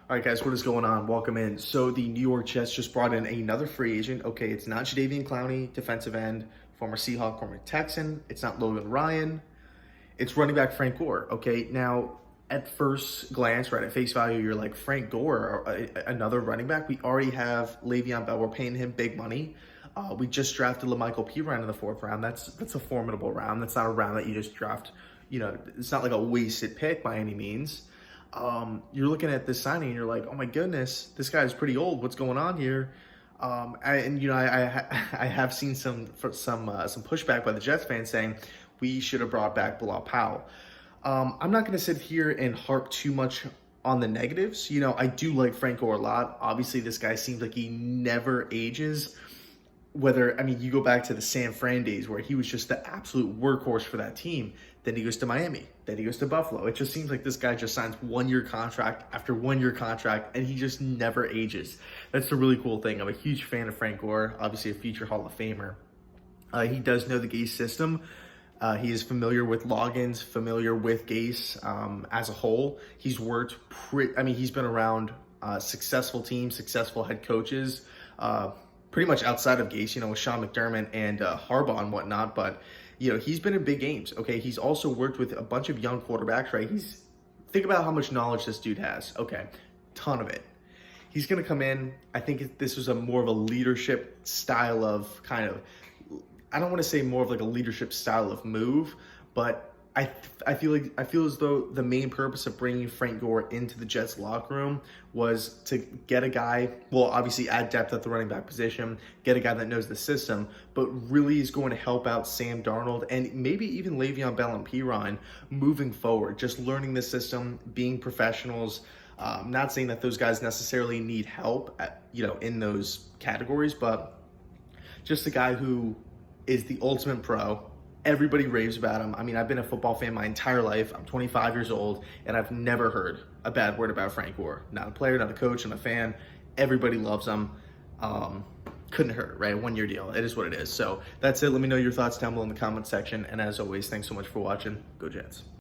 All right, guys, what is going on? Welcome in. So the New York Jets just brought in another free agent. Okay, it's not Jadeveon Clowney, defensive end, former Seahawk, former Texan. It's not Logan Ryan. It's running back Frank Gore. Okay, now at first glance, right, at face value, you're like, Frank Gore, another running back? We already have Le'Veon Bell. We're paying him big money. We just drafted LaMichael Pirine in the 4th round. That's a formidable round. That's not a round that you just draft. It's not like a wasted pick by any means. You're looking at this signing and you're like, oh my goodness, this guy's pretty old. What's going on here? I have seen some pushback by the Jets fans saying we should have brought back Bilal Powell. I'm not going to sit here and harp too much on the negatives. I do like Frank Gore a lot. Obviously, this guy seems like he never ages. You go back to the San Fran days where he was just the absolute workhorse for that team. Then he goes to Miami. Then he goes to Buffalo. It just seems like this guy just signs 1-year contract after 1-year contract, and he just never ages. That's the really cool thing. I'm a huge fan of Frank Gore, obviously a future Hall of Famer. He does know the Gase system. He is familiar with logins, familiar with Gase as a whole. He's he's been around successful teams, successful head coaches, pretty much outside of Gase, with Sean McDermott and Harbaugh and whatnot. But, he's been in big games, okay? He's also worked with a bunch of young quarterbacks, right? Think about how much knowledge this dude has. Okay, ton of it. He's going to come in. I think this was more of a leadership style of I don't want to say more of like a leadership style of move, but I feel as though the main purpose of bringing Frank Gore into the Jets locker room was to get a guy, well, obviously add depth at the running back position, get a guy that knows the system, but really is going to help out Sam Darnold and maybe even Le'Veon Bell and Pirine moving forward, just learning the system, being professionals. Not saying that those guys necessarily need help in those categories, but just a guy who is the ultimate pro. Everybody raves about him. I've been a football fan my entire life. I'm 25 years old, and I've never heard a bad word about Frank Gore. Not a player, not a coach, not a fan. Everybody loves him. Couldn't hurt, right? 1-year deal. It is what it is. So that's it. Let me know your thoughts down below in the comment section. And as always, thanks so much for watching. Go Jets.